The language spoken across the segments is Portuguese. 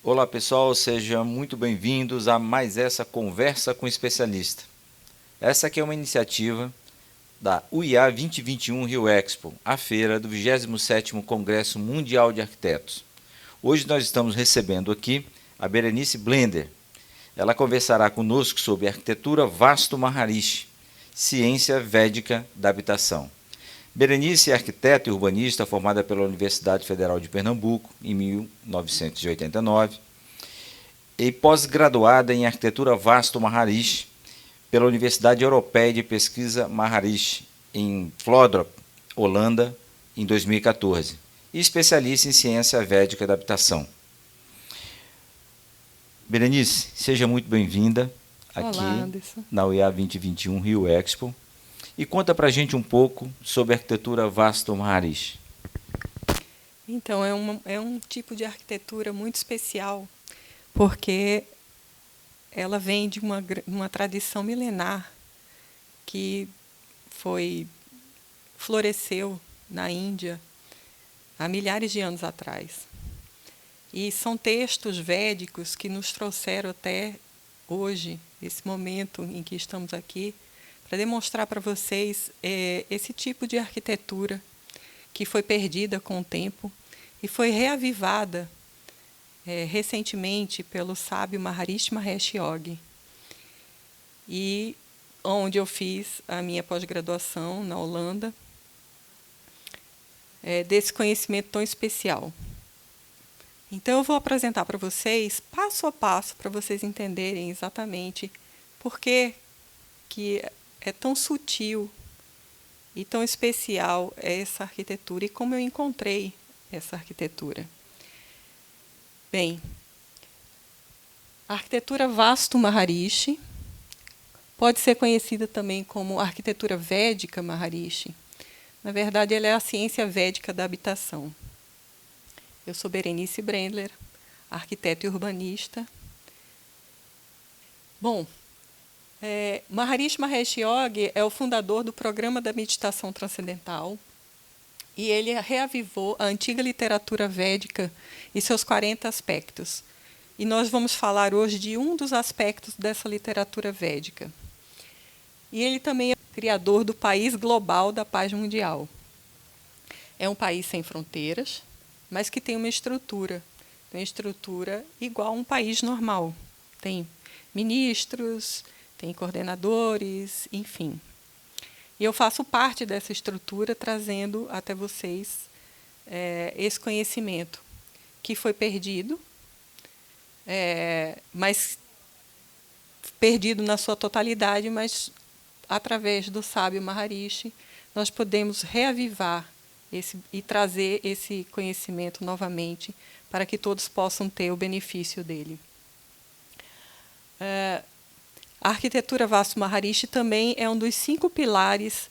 Olá pessoal, sejam muito bem-vindos a mais essa Conversa com Especialista. Essa aqui é uma iniciativa da UIA 2021 Rio Expo, a feira do 27º Congresso Mundial de Arquitetos. Hoje nós estamos recebendo aqui a Berenice Blender. Ela conversará conosco sobre arquitetura Vastu Maharishi, ciência védica da habitação. Berenice é arquiteta e urbanista formada pela Universidade Federal de Pernambuco em 1989 e pós-graduada em arquitetura Vastu Maharishi pela Universidade Europeia de Pesquisa Maharishi em Vlodrop, Holanda, em 2014, e especialista em ciência védica da habitação. Berenice, seja muito bem-vinda aqui na UIA 2021 Rio Expo. E conta para a gente um pouco sobre a arquitetura Vastu Maharishi. Então, é um tipo de arquitetura muito especial, porque ela vem de uma tradição milenar que floresceu na Índia há milhares de anos atrás. E são textos védicos que nos trouxeram até hoje, esse momento em que estamos aqui, para demonstrar para vocês esse tipo de arquitetura que foi perdida com o tempo e foi reavivada recentemente pelo sábio Maharishi Mahesh Yogi, e onde eu fiz a minha pós-graduação na Holanda, desse conhecimento tão especial. Então, eu vou apresentar para vocês, passo a passo, para vocês entenderem exatamente por que é tão sutil e tão especial essa arquitetura e como eu encontrei essa arquitetura. Bem, a arquitetura Vastu Maharishi pode ser conhecida também como arquitetura védica Maharishi. Na verdade, ela é a ciência védica da habitação. Eu sou Berenice Blender, arquiteta e urbanista. Bom, Maharishi Mahesh Yogi é o fundador do programa da meditação transcendental, e ele reavivou a antiga literatura védica e seus 40 aspectos. E nós vamos falar hoje de um dos aspectos dessa literatura védica. E ele também é o criador do país global da paz mundial. É um país sem fronteiras, mas que tem uma estrutura igual a um país normal. Tem ministros, tem coordenadores, enfim. E eu faço parte dessa estrutura, trazendo até vocês esse conhecimento que foi perdido, mas perdido na sua totalidade, mas através do sábio Maharishi nós podemos reavivar e trazer esse conhecimento novamente para que todos possam ter o benefício dele. A arquitetura Vastu Maharishi também é um dos 5 pilares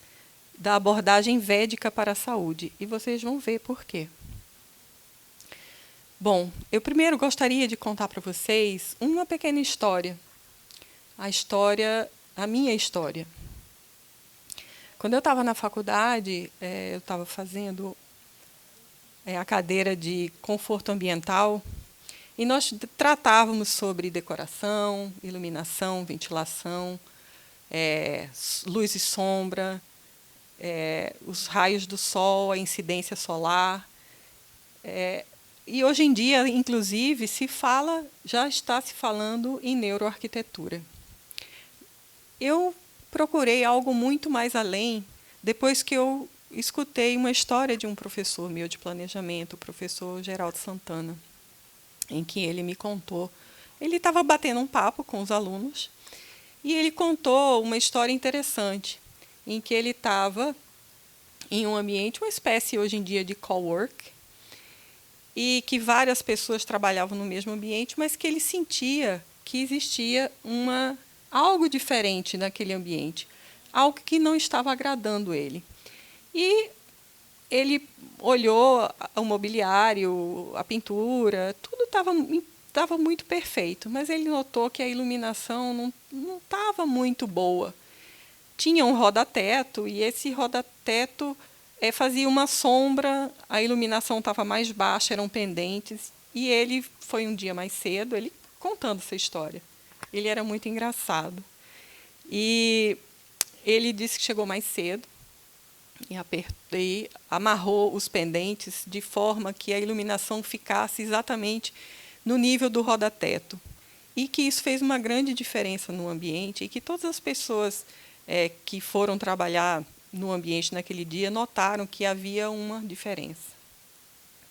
da abordagem védica para a saúde, e vocês vão ver por quê. Bom, eu primeiro gostaria de contar para vocês uma pequena história, a minha história. Quando eu estava na faculdade, eu estava fazendo a cadeira de conforto ambiental, e nós tratávamos sobre decoração, iluminação, ventilação, luz e sombra, os raios do sol, a incidência solar. E hoje em dia, inclusive, já está se falando em neuroarquitetura. Eu procurei algo muito mais além depois que eu escutei uma história de um professor meu de planejamento, o professor Geraldo Santana, em que ele me contou. Ele estava batendo um papo com os alunos e ele contou uma história interessante, em que ele estava em um ambiente, uma espécie hoje em dia de cowork, e que várias pessoas trabalhavam no mesmo ambiente, mas que ele sentia que existia algo diferente naquele ambiente, algo que não estava agradando ele. E ele olhou o mobiliário, a pintura, tudo estava muito perfeito, mas ele notou que a iluminação não estava muito boa. Tinha um roda-teto, e esse roda-teto fazia uma sombra, a iluminação estava mais baixa, eram pendentes, e ele foi um dia mais cedo, ele contando essa história. Ele era muito engraçado. E ele disse que chegou mais cedo e amarrou os pendentes de forma que a iluminação ficasse exatamente no nível do roda-teto. E que isso fez uma grande diferença no ambiente e que todas as pessoas que foram trabalhar no ambiente naquele dia notaram que havia uma diferença.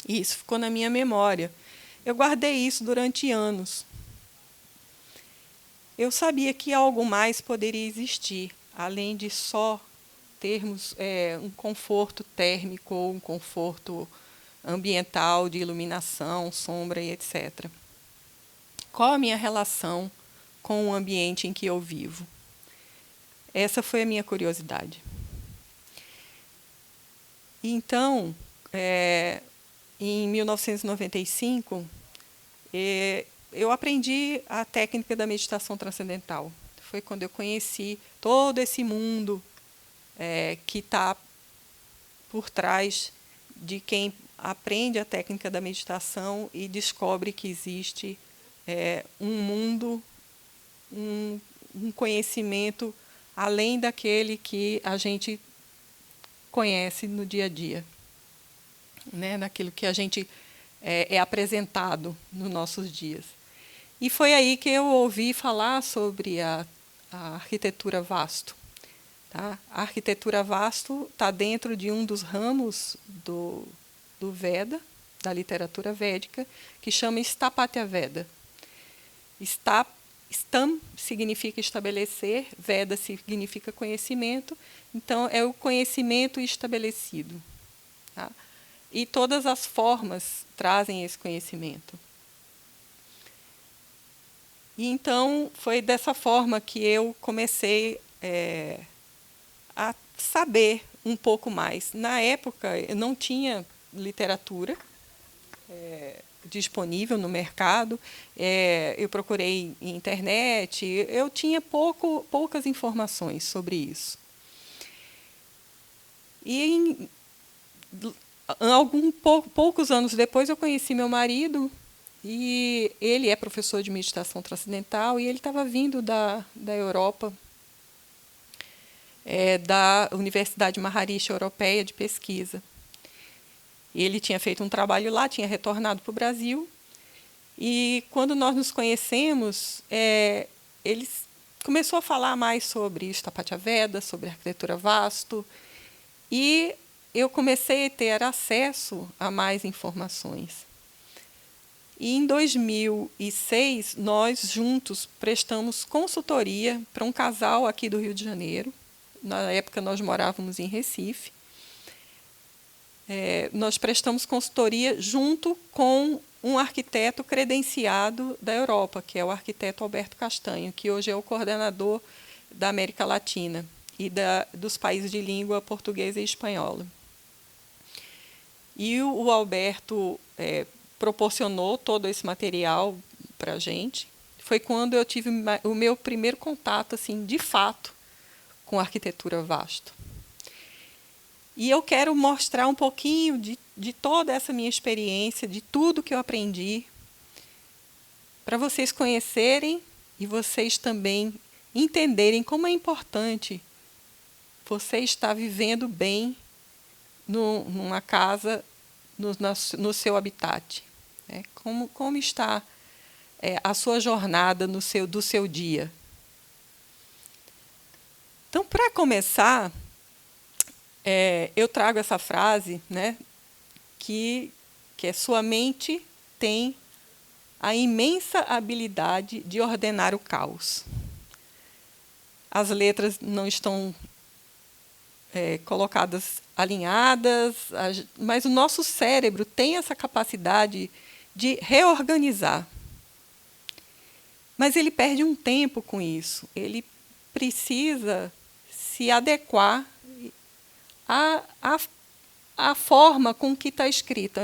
E isso ficou na minha memória. Eu guardei isso durante anos. Eu sabia que algo mais poderia existir, além de só termos um conforto térmico ou um conforto ambiental de iluminação, sombra e etc. Qual a minha relação com o ambiente em que eu vivo? Essa foi a minha curiosidade. Então, em 1995, eu aprendi a técnica da meditação transcendental. Foi quando eu conheci todo esse mundo que está por trás de quem aprende a técnica da meditação e descobre que existe um mundo, um conhecimento além daquele que a gente conhece no dia a dia, né? Naquilo que a gente é apresentado nos nossos dias. E foi aí que eu ouvi falar sobre a arquitetura vasto. Tá? A arquitetura vasto está dentro de um dos ramos do Veda, da literatura védica, que chama Sthapatya Veda. Stam significa estabelecer, Veda significa conhecimento, então é o conhecimento estabelecido. Tá? E todas as formas trazem esse conhecimento. E então foi dessa forma que eu comecei a saber um pouco mais. Na época, eu não tinha literatura disponível no mercado, eu procurei em internet, eu tinha poucas informações sobre isso. E poucos anos depois eu conheci meu marido, e ele é professor de meditação transcendental, e ele estava vindo da Europa, da Universidade Maharishi Europeia de Pesquisa. Ele tinha feito um trabalho lá, tinha retornado para o Brasil, e quando nós nos conhecemos, ele começou a falar mais sobre Sthapatya Veda, sobre arquitetura vasto, e eu comecei a ter acesso a mais informações. E em 2006, nós juntos prestamos consultoria para um casal aqui do Rio de Janeiro. Na época, nós morávamos em Recife. Nós prestamos consultoria junto com um arquiteto credenciado da Europa, que é o arquiteto Alberto Castanho, que hoje é o coordenador da América Latina e dos países de língua portuguesa e espanhola. E o Alberto proporcionou todo esse material para a gente. Foi quando eu tive o meu primeiro contato, assim, de fato, com a arquitetura vasto. E eu quero mostrar um pouquinho de toda essa minha experiência, de tudo que eu aprendi, para vocês conhecerem e vocês também entenderem como é importante você estar vivendo bem numa casa, no seu habitat. Né? Como está a sua jornada do seu dia. Então, para começar, eu trago essa frase, né, que sua mente tem a imensa habilidade de ordenar o caos. As letras não estão colocadas alinhadas, mas o nosso cérebro tem essa capacidade de reorganizar. Mas ele perde um tempo com isso. Ele precisa se adequar à forma com que está escrita.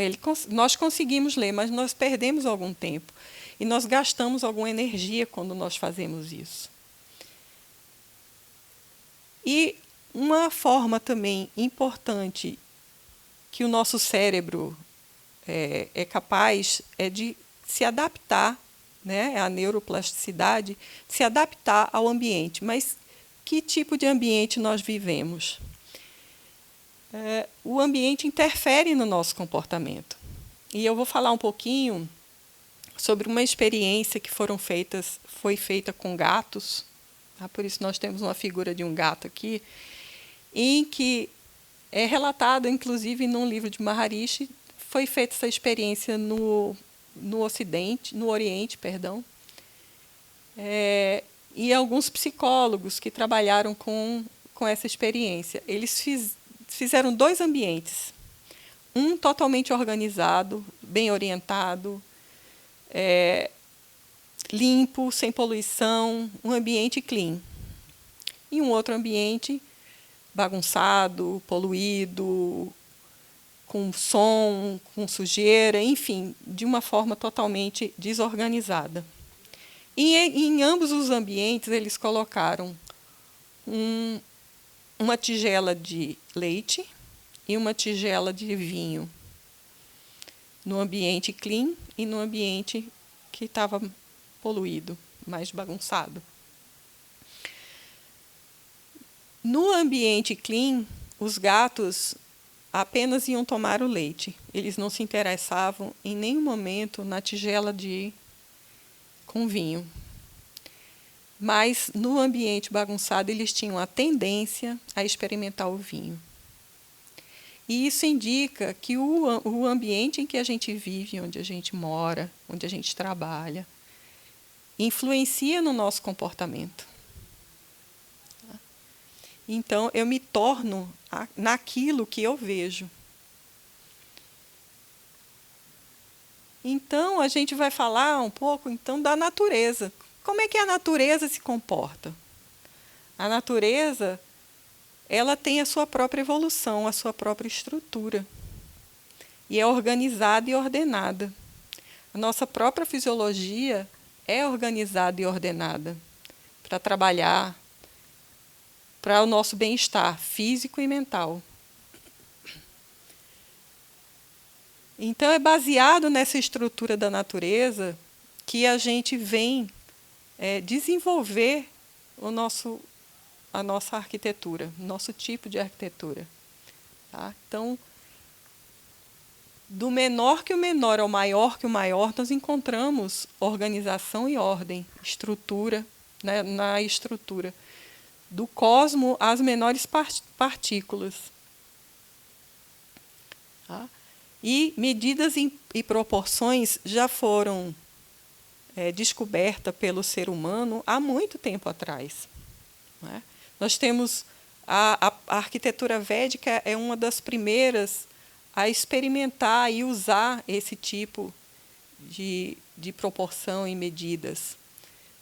Nós conseguimos ler, mas nós perdemos algum tempo. E nós gastamos alguma energia quando nós fazemos isso. E uma forma também importante que o nosso cérebro é capaz de se adaptar, né, a neuroplasticidade, se adaptar ao ambiente. Mas que tipo de ambiente nós vivemos? O ambiente interfere no nosso comportamento. E eu vou falar um pouquinho sobre uma experiência que foi feita com gatos, tá? Por isso nós temos uma figura de um gato aqui, em que é relatado, inclusive, num livro de Maharishi, foi feita essa experiência no Oriente, perdão, e alguns psicólogos que trabalharam com essa experiência. Eles fizeram 2 ambientes, um totalmente organizado, bem orientado, limpo, sem poluição, um ambiente clean. E um outro ambiente bagunçado, poluído, com som, com sujeira, enfim, de uma forma totalmente desorganizada. E em ambos os ambientes eles colocaram uma tigela de leite e uma tigela de vinho no ambiente clean e no ambiente que estava poluído, mais bagunçado. No ambiente clean, os gatos apenas iam tomar o leite. Eles não se interessavam em nenhum momento na tigela com vinho. Mas, no ambiente bagunçado, eles tinham a tendência a experimentar o vinho. E isso indica que o ambiente em que a gente vive, onde a gente mora, onde a gente trabalha, influencia no nosso comportamento. Então, eu me torno naquilo que eu vejo. Então, a gente vai falar um pouco então, da natureza. Como é que a natureza se comporta? A natureza, ela tem a sua própria evolução, a sua própria estrutura. E é organizada e ordenada. A nossa própria fisiologia é organizada e ordenada para trabalhar, para o nosso bem-estar físico e mental. Então, é baseado nessa estrutura da natureza que a gente vem desenvolver a nossa arquitetura, o nosso tipo de arquitetura. Tá? Então, do menor que o menor ao maior que o maior, nós encontramos organização e ordem, estrutura, né, na estrutura. Do cosmo às menores partículas. Tá? E medidas e proporções já foram descobertas pelo ser humano há muito tempo atrás. Né? Nós temos a arquitetura védica é uma das primeiras a experimentar e usar esse tipo de proporção e medidas.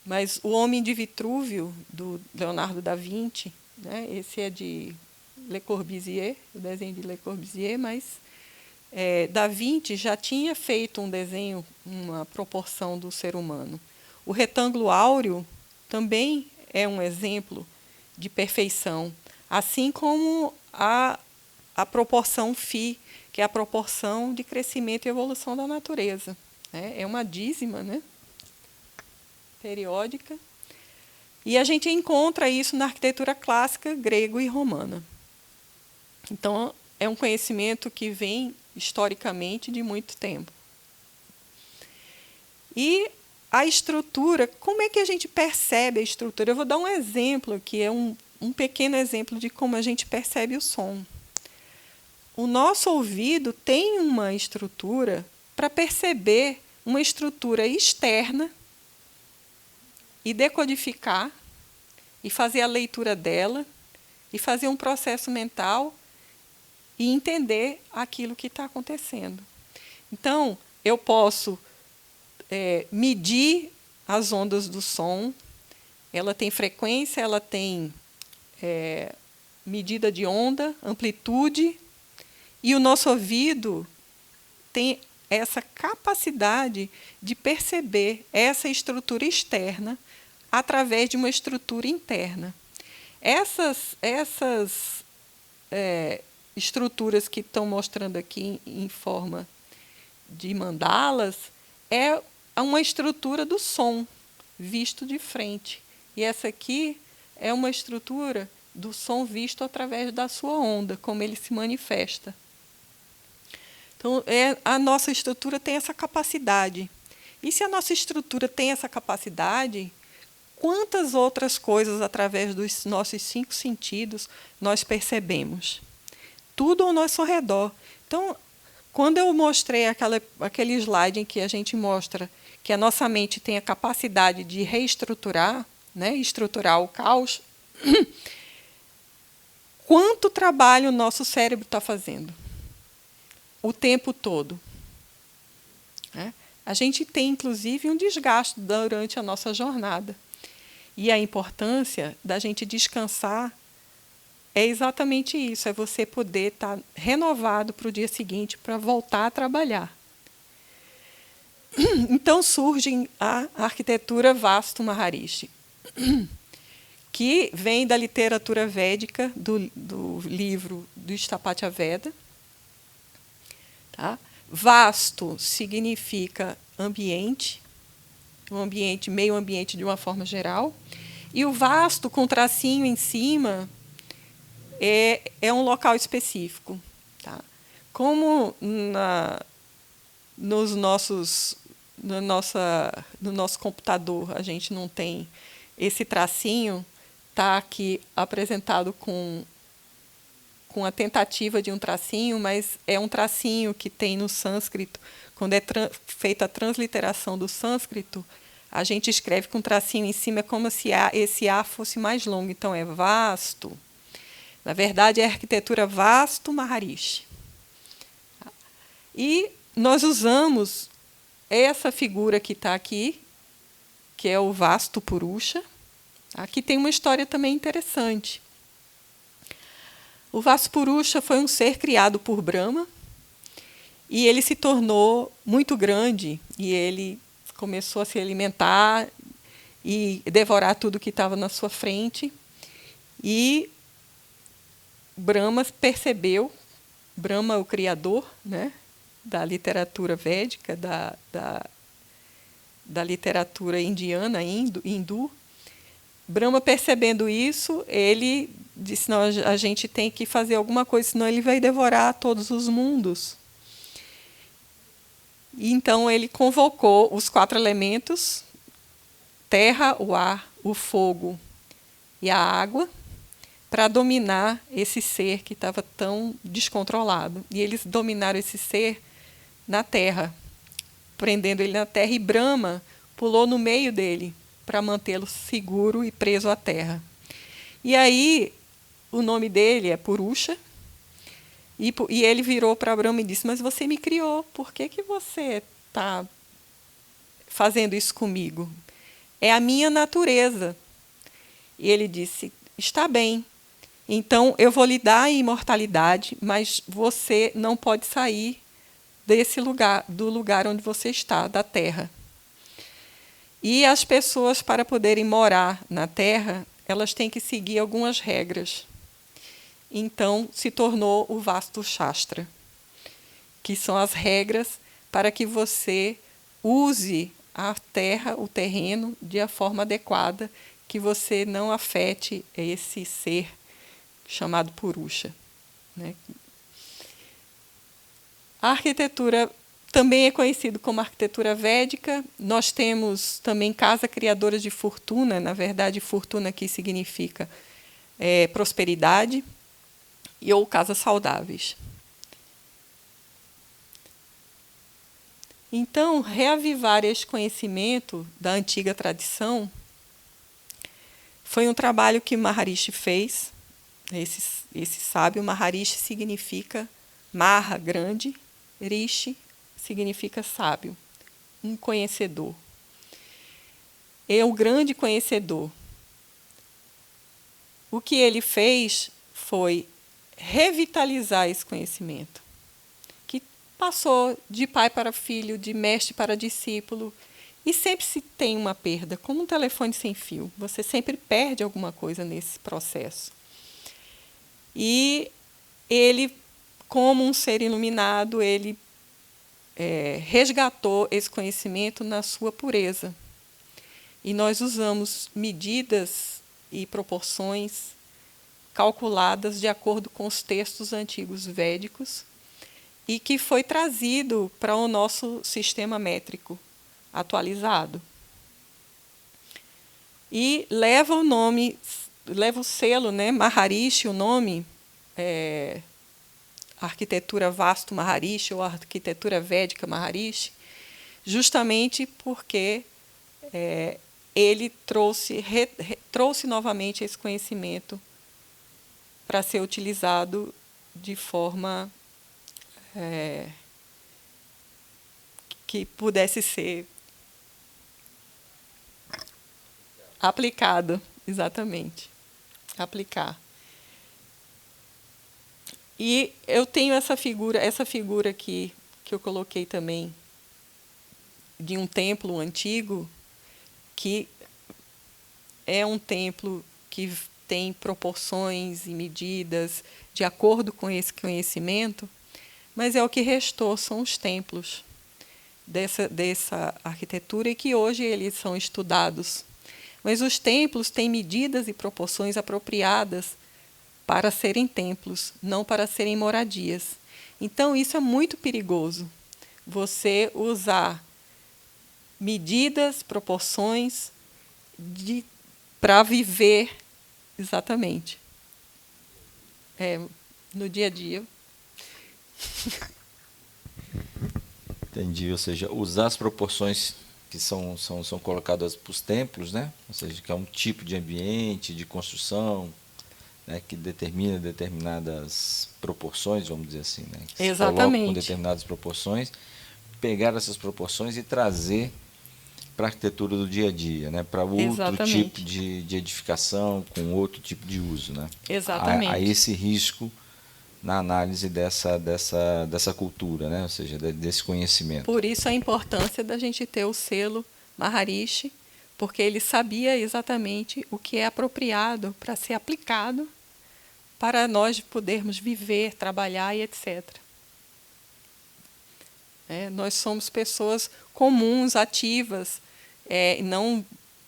Mas o Homem de Vitrúvio, do Leonardo da Vinci, né, esse é de Le Corbusier, o desenho de Le Corbusier, mas da Vinci já tinha feito um desenho, uma proporção do ser humano. O retângulo áureo também é um exemplo de perfeição, assim como a proporção φ, que é a proporção de crescimento e evolução da natureza. É uma dízima, né? Periódica, e a gente encontra isso na arquitetura clássica grego e romana. Então, é um conhecimento que vem historicamente de muito tempo. E a estrutura, como é que a gente percebe a estrutura? Eu vou dar um exemplo, que é um pequeno exemplo de como a gente percebe o som. O nosso ouvido tem uma estrutura para perceber uma estrutura externa e decodificar, e fazer a leitura dela, e fazer um processo mental e entender aquilo que está acontecendo. Então, eu posso medir as ondas do som, ela tem frequência, ela tem medida de onda, amplitude, e o nosso ouvido tem essa capacidade de perceber essa estrutura externa através de uma estrutura interna. Essas estruturas que estão mostrando aqui em forma de mandalas é uma estrutura do som visto de frente. E essa aqui é uma estrutura do som visto através da sua onda, como ele se manifesta. Então, a nossa estrutura tem essa capacidade. E se a nossa estrutura tem essa capacidade, quantas outras coisas, através dos nossos 5 sentidos, nós percebemos? Tudo ao nosso redor. Então, quando eu mostrei aquele slide em que a gente mostra que a nossa mente tem a capacidade de reestruturar, né, estruturar o caos, quanto trabalho o nosso cérebro está fazendo? O tempo todo. Né? A gente tem, inclusive, um desgaste durante a nossa jornada. E a importância da gente descansar é exatamente isso, é você poder estar renovado para o dia seguinte, para voltar a trabalhar. Então surge a arquitetura Vastu Maharishi, que vem da literatura védica, do livro do Isthapatya Veda. Tá? Vasto significa ambiente, meio ambiente de uma forma geral, e o vasto, com tracinho em cima, é um local específico. Tá? Como no nosso computador a gente não tem esse tracinho, está aqui apresentado com a tentativa de um tracinho, mas é um tracinho que tem no sânscrito. Quando é feita a transliteração do sânscrito, a gente escreve com um tracinho em cima, é como se esse A fosse mais longo. Então, é vasto. Na verdade, é a arquitetura Vastu Maharishi. E nós usamos essa figura que está aqui, que é o Vastu Purusha. Aqui tem uma história também interessante. O Vastu Purusha foi um ser criado por Brahma, e ele se tornou muito grande, e ele começou a se alimentar e devorar tudo que estava na sua frente. E Brahma percebeu, Brahma, o criador, né, da literatura védica, da literatura indiana, hindu. Brahma, percebendo isso, ele disse, não, a gente tem que fazer alguma coisa, senão ele vai devorar todos os mundos. E então ele convocou os 4 elementos, terra, o ar, o fogo e a água, para dominar esse ser que estava tão descontrolado. E eles dominaram esse ser na terra, prendendo ele na terra, e Brahma pulou no meio dele para mantê-lo seguro e preso à terra. E aí o nome dele é Purusha, e ele virou para Brahma e disse, mas você me criou, por que você está fazendo isso comigo? É a minha natureza. E ele disse, está bem, então eu vou lhe dar a imortalidade, mas você não pode sair desse lugar, do lugar onde você está, da terra. E as pessoas, para poderem morar na terra, elas têm que seguir algumas regras. Então, se tornou o Vastu Shastra, que são as regras para que você use a terra, o terreno, de a forma adequada, que você não afete esse ser chamado Purusha. Né? A arquitetura também é conhecida como arquitetura védica. Nós temos também casa criadora de fortuna. Na verdade, fortuna aqui significa prosperidade, ou casas saudáveis. Então, reavivar esse conhecimento da antiga tradição foi um trabalho que Maharishi fez. Esse sábio, Maharishi significa Maha, grande, Rishi significa sábio, um conhecedor. É o grande conhecedor. O que ele fez foi revitalizar esse conhecimento, que passou de pai para filho, de mestre para discípulo, e sempre se tem uma perda, como um telefone sem fio. Você sempre perde alguma coisa nesse processo. E ele como um ser iluminado, ele resgatou esse conhecimento na sua pureza. E nós usamos medidas e proporções calculadas de acordo com os textos antigos védicos e que foi trazido para o nosso sistema métrico atualizado. E leva o nome, leva o selo, né, Maharishi, o nome, arquitetura Vastu Maharishi ou arquitetura védica Maharishi, justamente porque ele trouxe novamente esse conhecimento para ser utilizado de forma que pudesse ser aplicado, exatamente, aplicar. E eu tenho essa figura aqui, que eu coloquei também, de um templo antigo, que é um templo que tem proporções e medidas de acordo com esse conhecimento, mas é o que restou, são os templos dessa arquitetura, e que hoje eles são estudados. Mas os templos têm medidas e proporções apropriadas para serem templos, não para serem moradias. Então, isso é muito perigoso, você usar medidas, proporções para viver exatamente. No dia a dia. Entendi, ou seja, usar as proporções que são colocadas para os templos, né? Ou seja, que é um tipo de ambiente, de construção, né, que determina determinadas proporções, vamos dizer assim, né? Que se coloca com determinadas proporções, pegar essas proporções e trazer para a arquitetura do dia a dia, né? Para outro tipo de edificação, com outro tipo de uso, né? Exatamente. Há esse risco na análise dessa cultura, né? Ou seja, desse conhecimento. Por isso a importância da gente ter o selo Maharishi, porque ele sabia exatamente o que é apropriado para ser aplicado para nós podermos viver, trabalhar e etc. Nós somos pessoas comuns, ativas,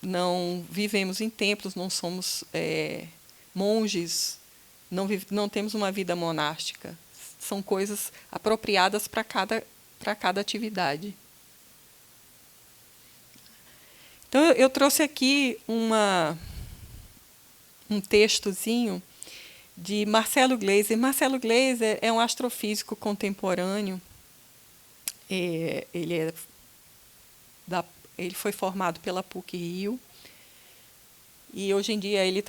não vivemos em templos, não somos monges, não temos uma vida monástica. São coisas apropriadas para cada atividade. Então, eu trouxe aqui um textozinho de Marcelo Gleiser. Marcelo Gleiser é um astrofísico contemporâneo. Ele foi formado pela PUC-Rio. E, hoje em dia, ele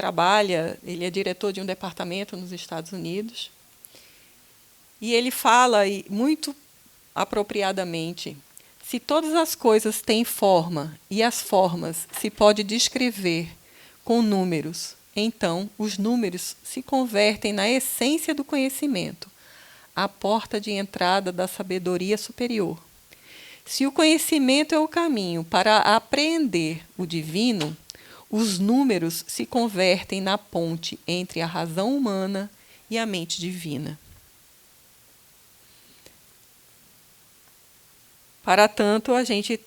é diretor de um departamento nos Estados Unidos. E ele fala, muito apropriadamente, se todas as coisas têm forma e as formas se pode descrever com números, então os números se convertem na essência do conhecimento, a porta de entrada da sabedoria superior. Se o conhecimento é o caminho para apreender o divino, os números se convertem na ponte entre a razão humana e a mente divina. Para tanto, a gente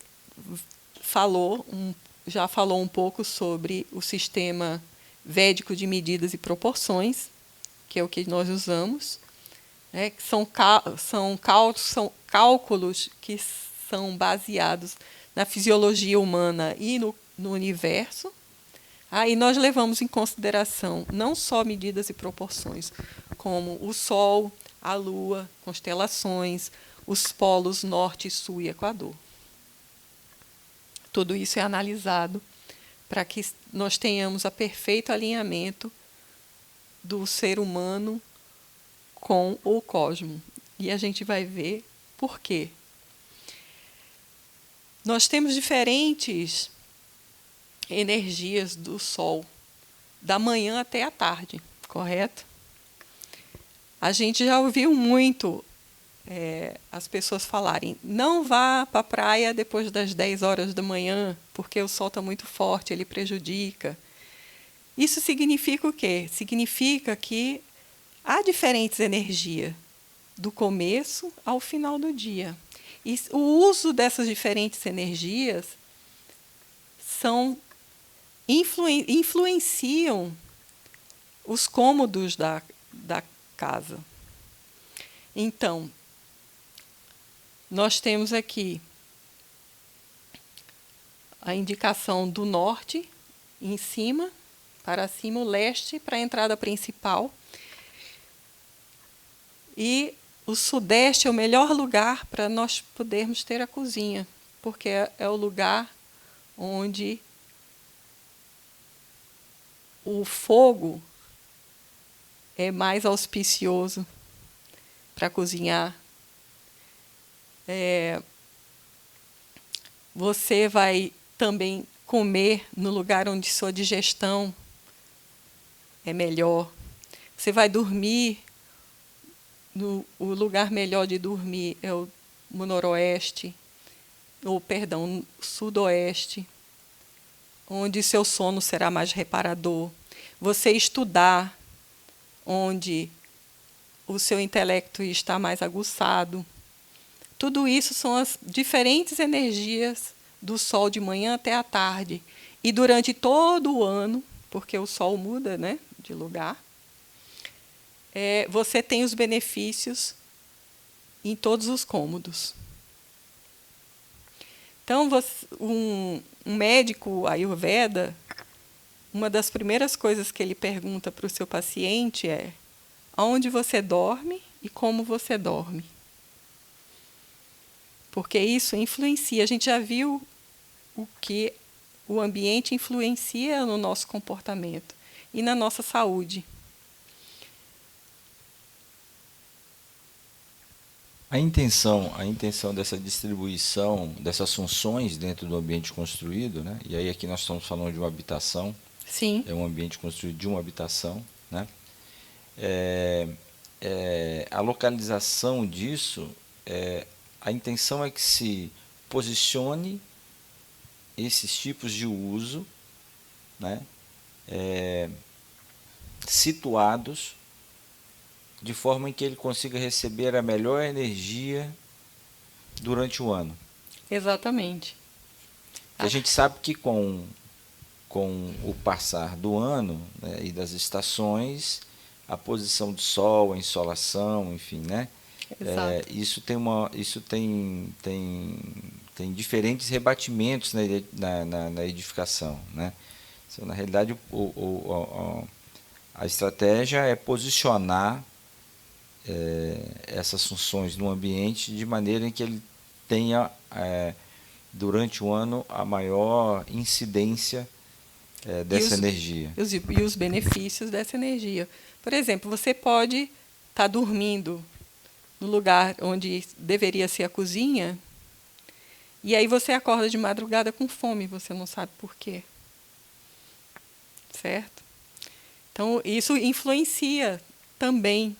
já falou um pouco sobre o sistema védico de medidas e proporções, que é o que nós usamos, né? São cálculos que são baseados na fisiologia humana e no universo. E nós levamos em consideração não só medidas e proporções, como o Sol, a Lua, constelações, os polos norte, sul e equador. Tudo isso é analisado para que nós tenhamos o perfeito alinhamento do ser humano com o cosmos. E a gente vai ver por quê. Nós temos diferentes energias do Sol, da manhã até a tarde, correto? A gente já ouviu muito as pessoas falarem, não vá para a praia depois das 10 horas da manhã, porque o sol está muito forte, ele prejudica. Isso significa o quê? Significa que há diferentes energias. do começo ao final do dia. E o uso dessas diferentes energias influenciam os cômodos da casa. Então, nós temos aqui a indicação do norte em cima, para cima, o leste para a entrada principal. E o sudeste é o melhor lugar para nós podermos ter a cozinha, porque é o lugar onde o fogo é mais auspicioso para cozinhar. Você vai também comer no lugar onde sua digestão é melhor. Você vai dormir, o lugar melhor de dormir é o noroeste, sudoeste, onde seu sono será mais reparador. Você estudar, onde o seu intelecto está mais aguçado. Tudo isso são as diferentes energias do sol de manhã até à tarde. E durante todo o ano, porque o sol muda, né, de lugar, você tem os benefícios em todos os cômodos. Então, um médico Ayurveda, uma das primeiras coisas que ele pergunta para o seu paciente é: aonde você dorme e como você dorme? Porque isso influencia. A gente já viu o que o ambiente influencia no nosso comportamento e na nossa saúde. A intenção dessa distribuição, dessas funções dentro do ambiente construído, né? E aí aqui nós estamos falando de uma habitação. Sim. É um ambiente construído de uma habitação, né? A localização disso, a intenção é que se posicione esses tipos de uso, né? Situados de forma em que ele consiga receber a melhor energia durante o ano. Exatamente. A gente sabe que com o passar do ano, né, e das estações, a posição do sol, a insolação, enfim, né? Isso tem diferentes rebatimentos na edificação, né? Então, na realidade, a estratégia é posicionar essas funções no ambiente de maneira em que ele tenha, durante o ano, a maior incidência dessa energia. E os benefícios dessa energia. Por exemplo, você pode estar dormindo no lugar onde deveria ser a cozinha, e aí você acorda de madrugada com fome, você não sabe por quê. Certo? Então, isso influencia também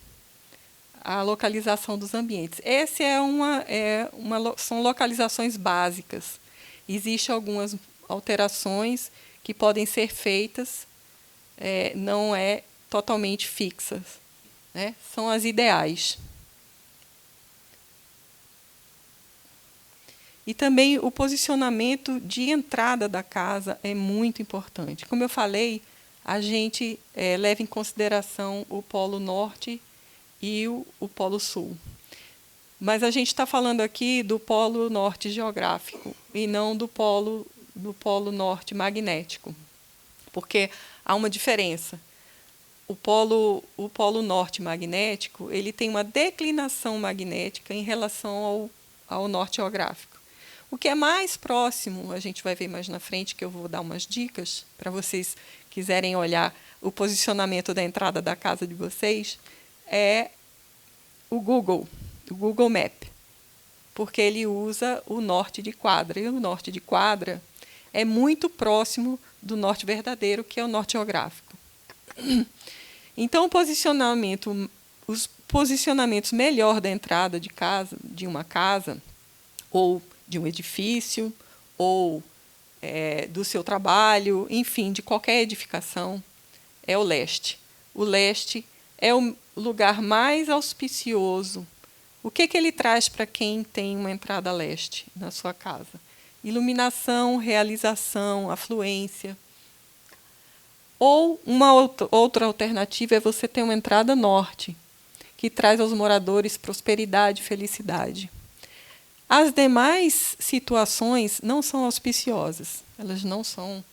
a localização dos ambientes. Essa são localizações básicas. Existem algumas alterações que podem ser feitas, não totalmente fixas, né? São as ideais. E também o posicionamento de entrada da casa é muito importante. Como eu falei, a gente leva em consideração o Polo Norte e o Polo Sul. Mas a gente está falando aqui do Polo Norte geográfico e não do Polo Norte magnético, porque há uma diferença. O Polo Norte magnético, ele tem uma declinação magnética em relação ao Norte geográfico. O que é mais próximo, a gente vai ver mais na frente, que eu vou dar umas dicas para vocês quiserem olhar o posicionamento da entrada da casa de vocês, é o Google Map, porque ele usa o norte de quadra, e o norte de quadra é muito próximo do norte verdadeiro, que é o norte geográfico. Então, os posicionamentos melhor da entrada de uma casa, ou de um edifício, ou do seu trabalho, enfim, de qualquer edificação, é o leste. O leste é o lugar mais auspicioso O que ele traz para quem tem uma entrada a leste na sua casa? Iluminação, realização, afluência. Ou uma outra alternativa é você ter uma entrada norte, que traz aos moradores prosperidade e felicidade. As demais situações não são auspiciosas, elas não são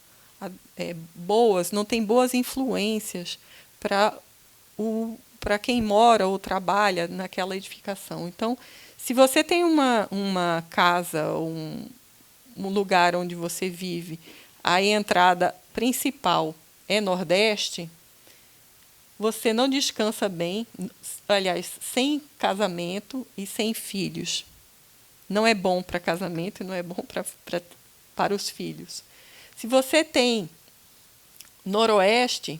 boas, não têm boas influências para quem mora ou trabalha naquela edificação. Então, se você tem uma casa ou um lugar onde você vive, a entrada principal é nordeste, você não descansa bem, aliás, sem casamento e sem filhos. Não é bom para casamento e não é bom para os filhos. Se você tem noroeste,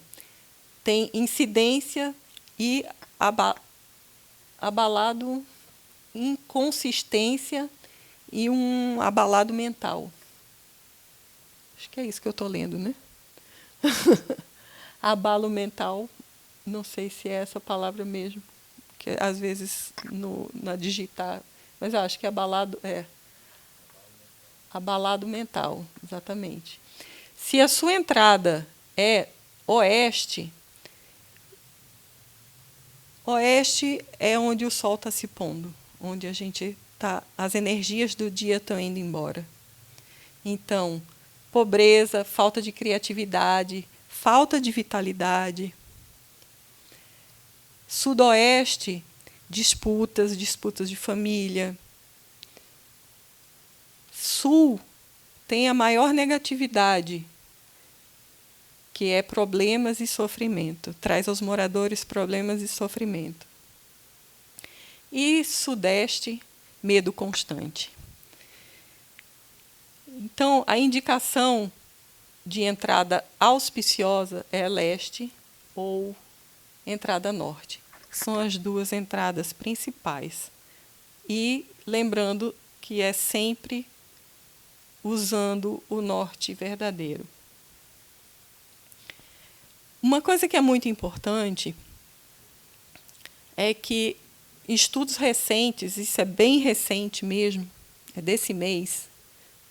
tem incidência e abalado, inconsistência e um abalado mental. Acho que é isso que eu estou lendo, né? Abalo mental, não sei se é essa palavra mesmo, que às vezes na digitar, mas eu acho que abalado abalado mental, exatamente. Se a sua entrada é oeste, oeste é onde o sol está se pondo, onde a gente tá, as energias do dia estão indo embora. Então, pobreza, falta de criatividade, falta de vitalidade. Sudoeste, disputas de família. Sul tem a maior negatividade, que é problemas e sofrimento. Traz aos moradores problemas e sofrimento. E Sudeste, medo constante. Então, a indicação de entrada auspiciosa é leste ou entrada norte. São as duas entradas principais. E lembrando que é sempre usando o norte verdadeiro. Uma coisa que é muito importante é que estudos recentes, isso é bem recente mesmo, é desse mês,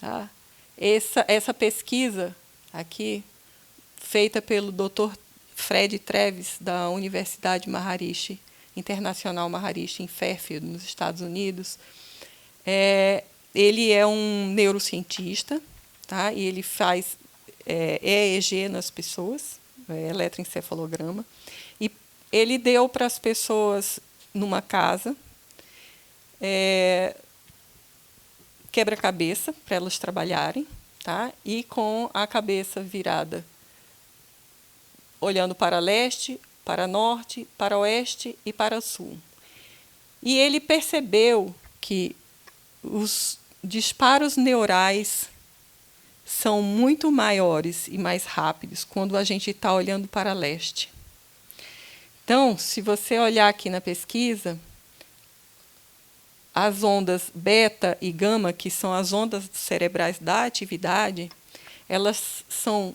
tá? Essa pesquisa aqui, feita pelo Dr. Fred Treves, da Universidade Maharishi, Internacional Maharishi, em Fairfield, nos Estados Unidos, ele é um neurocientista, tá? E ele faz EEG nas pessoas, eletroencefalograma, e ele deu para as pessoas numa casa quebra-cabeça para elas trabalharem, tá? E com a cabeça virada, olhando para leste, para norte, para oeste e para sul. E ele percebeu que os disparos neurais são muito maiores e mais rápidos quando a gente está olhando para leste. Então, se você olhar aqui na pesquisa, as ondas beta e gama, que são as ondas cerebrais da atividade, elas são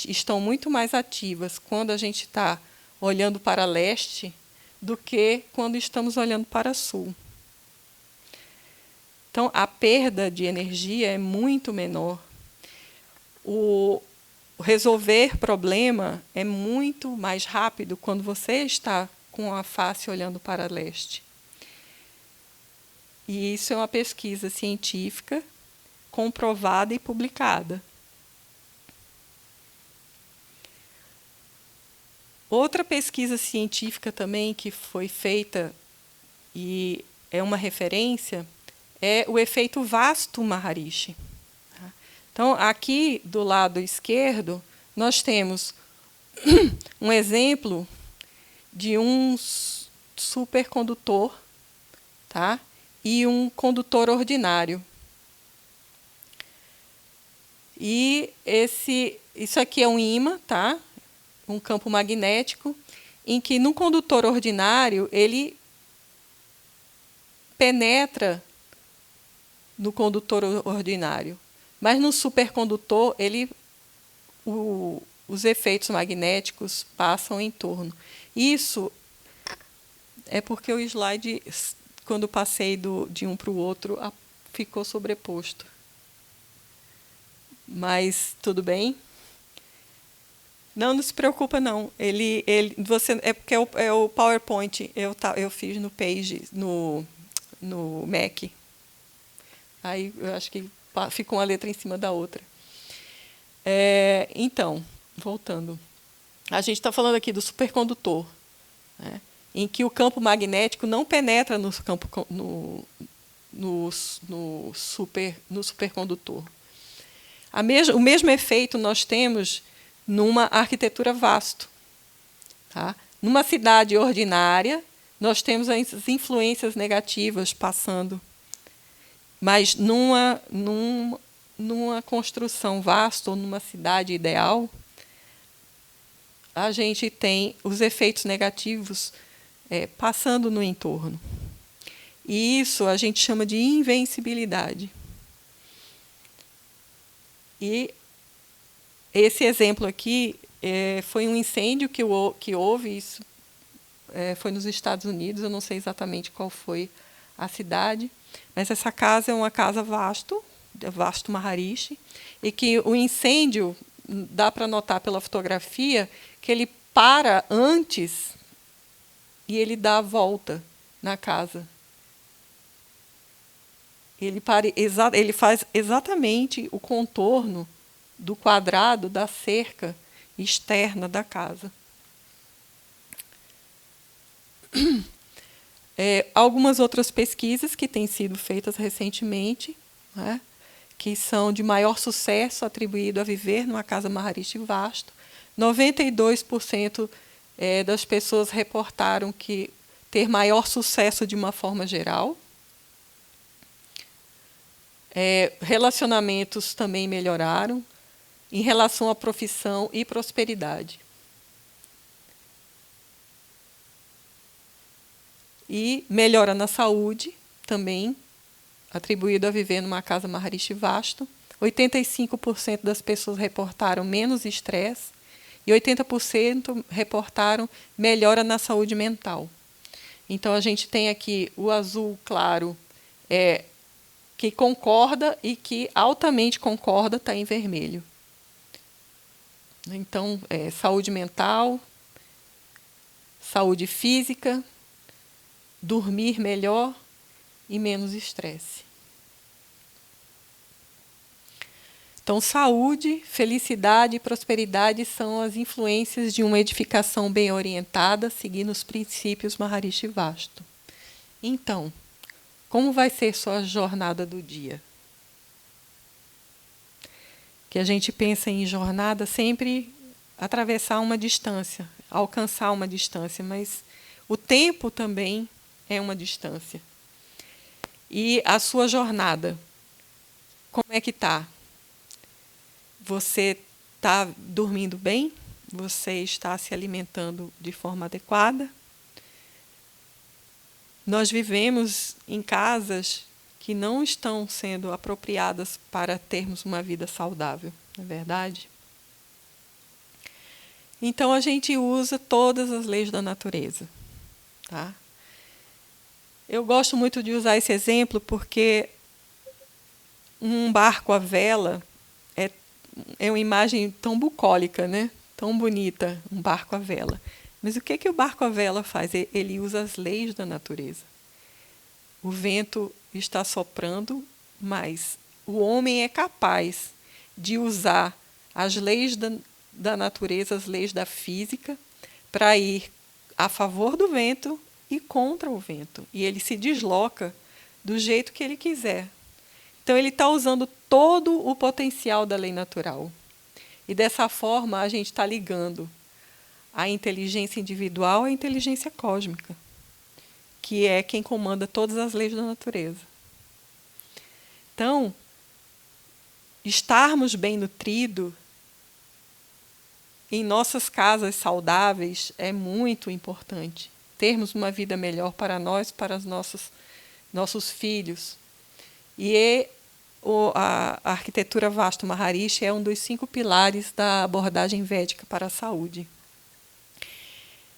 estão muito mais ativas quando a gente está olhando para leste do que quando estamos olhando para sul. Então, a perda de energia é muito menor. O resolver problema é muito mais rápido quando você está com a face olhando para leste. E isso é uma pesquisa científica comprovada e publicada. Outra pesquisa científica também que foi feita e é uma referência é o efeito vasto Maharishi. Então, aqui do lado esquerdo, nós temos um exemplo de um supercondutor, tá? E um condutor ordinário. E isso aqui é um ímã, tá? Um campo magnético, em que no condutor ordinário ele penetra no condutor ordinário, mas no supercondutor os efeitos magnéticos passam em torno. Isso É porque o slide, quando passei de um para o outro, ficou sobreposto. Mas tudo bem? Não se preocupa não. Você é porque é o PowerPoint. Eu fiz no Page, no Mac. Aí eu acho que ficou uma letra em cima da outra. Então, voltando. A gente está falando aqui do supercondutor, né, em que o campo magnético não penetra no supercondutor. O mesmo efeito nós temos numa arquitetura vasto. Tá? Numa cidade ordinária, nós temos as influências negativas passando. Mas numa construção vasta ou numa cidade ideal, a gente tem os efeitos negativos passando no entorno. E isso a gente chama de invencibilidade. E esse exemplo aqui foi um incêndio que houve, isso foi nos Estados Unidos, eu não sei exatamente qual foi a cidade, mas essa casa é uma casa vasto Maharishi, e que o incêndio, dá para notar pela fotografia, que ele para antes e ele dá a volta na casa. Ele faz exatamente o contorno do quadrado da cerca externa da casa. Algumas outras pesquisas que têm sido feitas recentemente, né, que são de maior sucesso atribuído a viver numa casa Maharishi vasto. 92% das pessoas reportaram que ter maior sucesso de uma forma geral. Relacionamentos também melhoraram em relação à profissão e prosperidade. E melhora na saúde, também, atribuído a viver numa casa Maharishi vasto. 85% das pessoas reportaram menos estresse e 80% reportaram melhora na saúde mental. Então, a gente tem aqui o azul claro, que concorda, e que altamente concorda está em vermelho. Então, saúde mental, saúde física, dormir melhor e menos estresse. Então, saúde, felicidade e prosperidade são as influências de uma edificação bem orientada, seguindo os princípios Maharishi Vastu. Então, como vai ser sua jornada do dia? Que a gente pensa em jornada sempre atravessar uma distância, alcançar uma distância, mas o tempo também é uma distância. E a sua jornada, como é que está? Você está dormindo bem? Você está se alimentando de forma adequada? Nós vivemos em casas que não estão sendo apropriadas para termos uma vida saudável, não é verdade? Então, a gente usa todas as leis da natureza. Tá? Eu gosto muito de usar esse exemplo porque um barco à vela é uma imagem tão bucólica, né? Tão bonita, um barco à vela. Mas o que o barco à vela faz? Ele usa as leis da natureza. O vento está soprando, mas o homem é capaz de usar as leis da natureza, as leis da física, para ir a favor do vento e contra o vento. E ele se desloca do jeito que ele quiser. Então, ele está usando todo o potencial da lei natural. E, dessa forma, a gente está ligando a inteligência individual à inteligência cósmica, que é quem comanda todas as leis da natureza. Então, estarmos bem nutridos em nossas casas saudáveis é muito importante. Termos uma vida melhor para nós, para os nossos filhos. E a arquitetura Vastu Maharishi é um dos 5 pilares da abordagem védica para a saúde.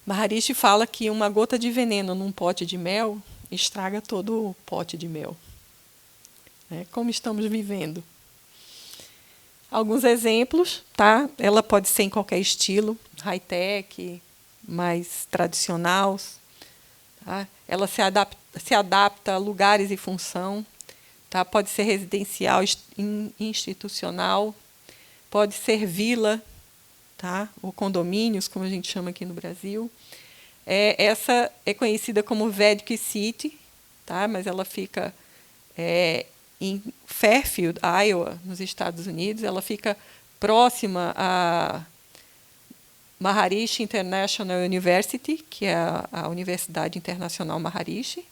Maharishi fala que uma gota de veneno num pote de mel estraga todo o pote de mel. Como estamos vivendo. Alguns exemplos, tá? Ela pode ser em qualquer estilo, high-tech, mais tradicional. Tá? Ela se adapta a lugares e função. Tá? Pode ser residencial, institucional, pode ser vila, tá? Ou condomínios, como a gente chama aqui no Brasil. Essa é conhecida como Vedic City, tá? Mas ela fica em Fairfield, Iowa, nos Estados Unidos. Ela fica próxima a Maharishi International University, que é a Universidade Internacional Maharishi,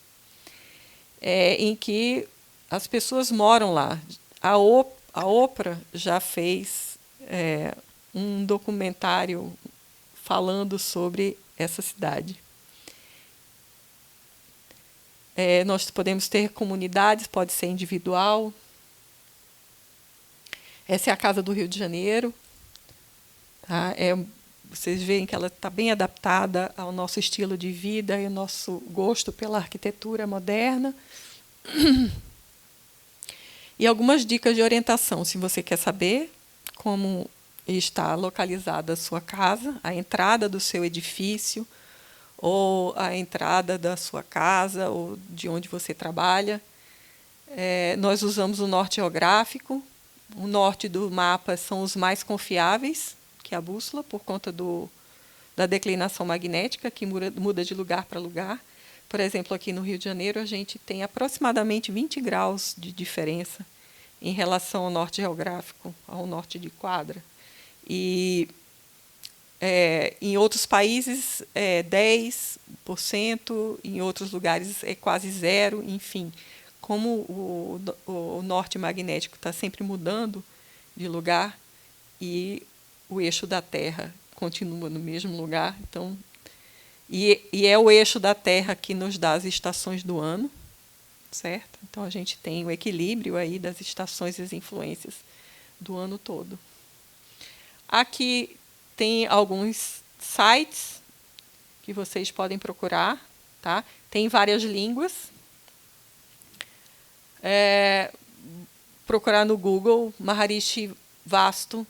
em que as pessoas moram lá. A Oprah já fez um documentário falando sobre essa cidade. Nós podemos ter comunidades, pode ser individual. Essa é a Casa do Rio de Janeiro. Tá? Vocês veem que ela está bem adaptada ao nosso estilo de vida e ao nosso gosto pela arquitetura moderna. E algumas dicas de orientação, se você quer saber como está localizada a sua casa, a entrada do seu edifício, ou a entrada da sua casa, ou de onde você trabalha. Nós usamos o norte geográfico. O norte do mapa são os mais confiáveis, que é a bússola, por conta da declinação magnética, que muda de lugar para lugar. Por exemplo, aqui no Rio de Janeiro, a gente tem aproximadamente 20 graus de diferença em relação ao norte geográfico, ao norte de quadra. E em outros países é 10%, em outros lugares é quase zero, enfim. Como o norte magnético está sempre mudando de lugar e o eixo da Terra continua no mesmo lugar, então, e é o eixo da Terra que nos dá as estações do ano, certo? Então a gente tem o equilíbrio aí das estações e as influências do ano todo. Aqui tem alguns sites que vocês podem procurar, tá? Tem várias línguas. Procurar no Google Maharishi Vastu.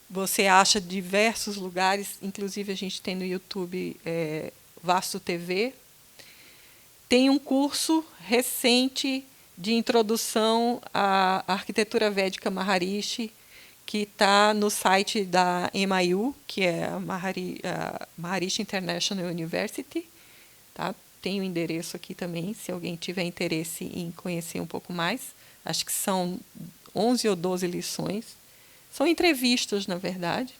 Você acha diversos lugares, inclusive a gente tem no YouTube Vastu TV. Tem um curso recente de introdução à arquitetura védica Maharishi, que está no site da MIU, que é a Maharishi International University. Tá? Tem o endereço aqui também, se alguém tiver interesse em conhecer um pouco mais. Acho que são 11 ou 12 lições. São entrevistas, na verdade.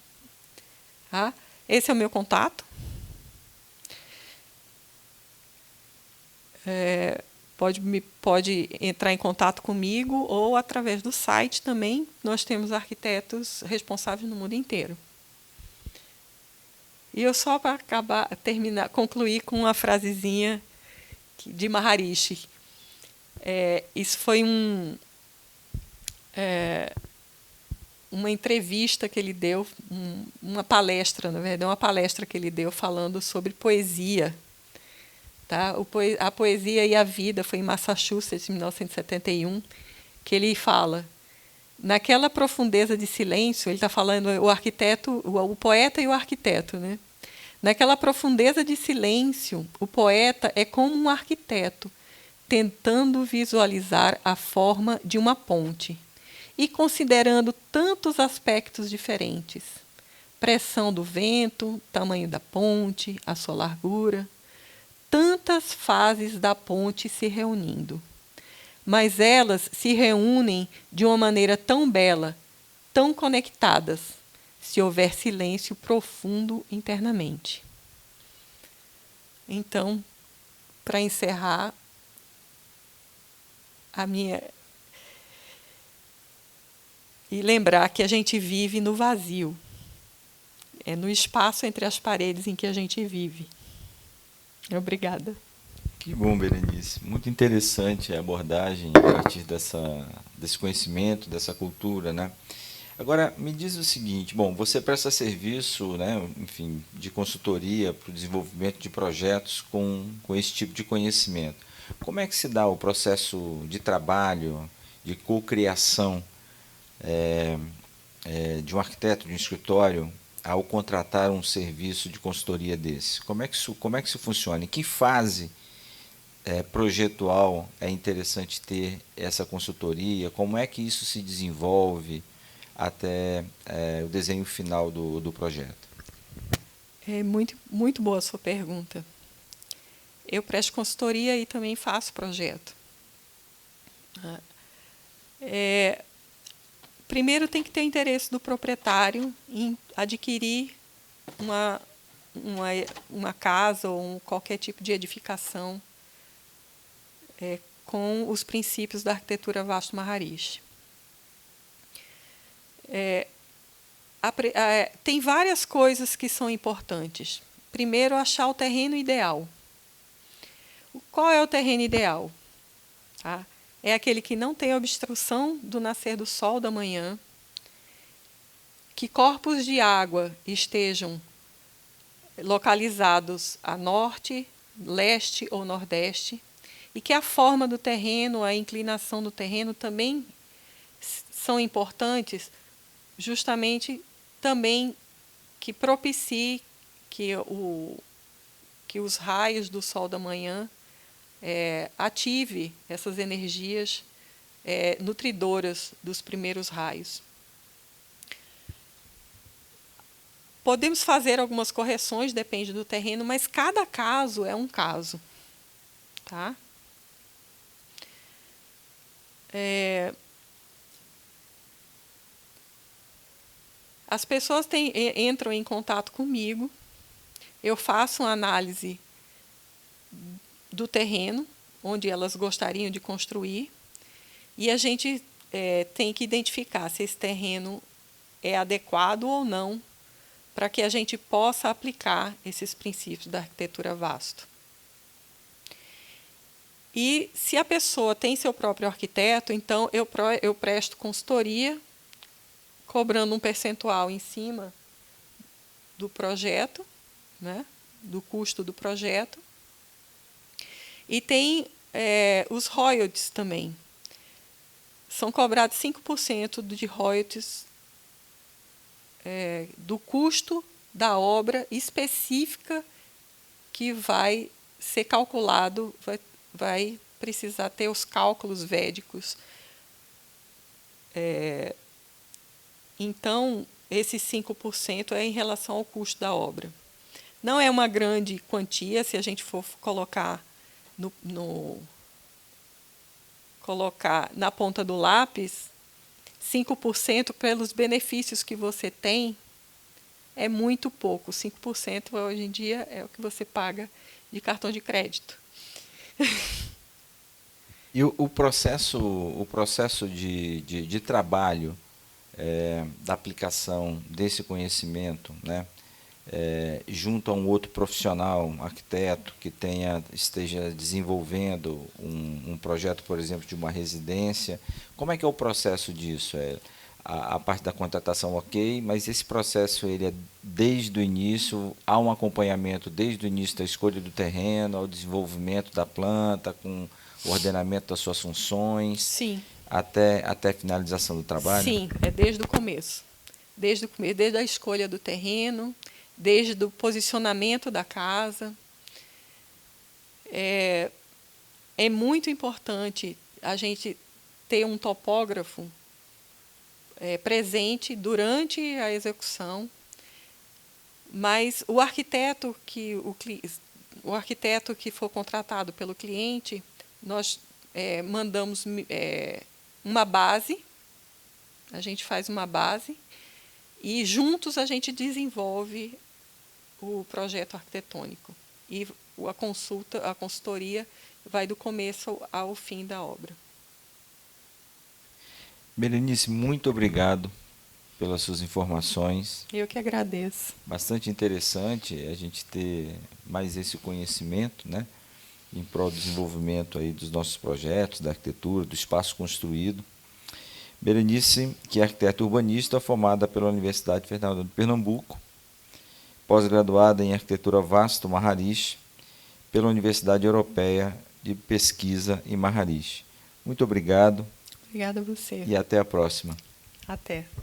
Tá? Esse é o meu contato. Pode entrar em contato comigo ou através do site também. Nós temos arquitetos responsáveis no mundo inteiro. E eu só para concluir com uma frasezinha de Maharishi. Isso foi uma entrevista que ele deu, uma palestra, na verdade, uma palestra que ele deu falando sobre poesia. Tá? A Poesia e a Vida foi em Massachusetts, em 1971, que ele fala, naquela profundeza de silêncio, ele está falando o poeta e o arquiteto, né? Naquela profundeza de silêncio, o poeta é como um arquiteto, tentando visualizar a forma de uma ponte e considerando tantos aspectos diferentes: pressão do vento, tamanho da ponte, a sua largura, tantas fases da ponte se reunindo. Mas elas se reúnem de uma maneira tão bela, tão conectadas, se houver silêncio profundo internamente. Então, para encerrar e lembrar que a gente vive no vazio. É no espaço entre as paredes em que a gente vive. Obrigada. Que bom, Berenice. Muito interessante a abordagem a partir desse conhecimento, dessa cultura, né? Agora, me diz o seguinte, bom, você presta serviço, né, enfim, de consultoria para o desenvolvimento de projetos com esse tipo de conhecimento. Como é que se dá o processo de trabalho, de cocriação de um arquiteto de um escritório ao contratar um serviço de consultoria desse? Como é que isso funciona? Em que fase projetual é interessante ter essa consultoria? Como é que isso se desenvolve até o desenho final do projeto? É muito boa a sua pergunta. Eu presto consultoria e também faço projeto. Primeiro tem que ter interesse do proprietário em adquirir uma, uma casa ou qualquer tipo de edificação com os princípios da arquitetura Vastu Maharishi. Tem várias coisas que são importantes. Primeiro, achar o terreno ideal. Qual é o terreno ideal? Tá? É aquele que não tem obstrução do nascer do sol da manhã, que corpos de água estejam localizados a norte, leste ou nordeste, e que a forma do terreno, a inclinação do terreno também são importantes, justamente também que propicie que os raios do sol da manhã ative essas energias nutridoras dos primeiros raios. Podemos fazer algumas correções, depende do terreno, mas cada caso é um caso. Tá? As pessoas entram em contato comigo, eu faço uma análise do terreno, onde elas gostariam de construir, e a gente tem que identificar se esse terreno é adequado ou não, para que a gente possa aplicar esses princípios da arquitetura Vastu. E se a pessoa tem seu próprio arquiteto, então eu presto consultoria, cobrando um percentual em cima do projeto, né, do custo do projeto. E tem os royalties também. São cobrados 5% de royalties do custo da obra específica que vai ser calculado, vai precisar ter os cálculos védicos. Então, esses 5% é em relação ao custo da obra. Não é uma grande quantia, se a gente for colocar colocar na ponta do lápis, 5% pelos benefícios que você tem é muito pouco. 5% hoje em dia é o que você paga de cartão de crédito. E o processo de trabalho da aplicação desse conhecimento, né, junto a um outro profissional, um arquiteto que esteja desenvolvendo um projeto, por exemplo, de uma residência, como é que é o processo disso? A parte da contratação, ok, mas esse processo ele é desde o início, há um acompanhamento desde o início da escolha do terreno, ao desenvolvimento da planta, com o ordenamento das suas funções, Sim. até a finalização do trabalho? Sim, é desde o começo. Desde a escolha do terreno, desde o posicionamento da casa. É muito importante a gente ter um topógrafo presente durante a execução, mas o arquiteto que for contratado pelo cliente, nós mandamos uma base, a gente faz uma base e juntos a gente desenvolve o projeto arquitetônico. E a consultoria vai do começo ao fim da obra. Berenice, muito obrigado pelas suas informações. Eu que agradeço. Bastante interessante a gente ter mais esse conhecimento, né, em prol do desenvolvimento aí dos nossos projetos, da arquitetura, do espaço construído. Berenice, que é arquiteta urbanista, formada pela Universidade Federal de Pernambuco, pós-graduada em Arquitetura Vasto Maharishi, pela Universidade Europeia de Pesquisa em Maharishi. Muito obrigado. Obrigada a você. E até a próxima. Até.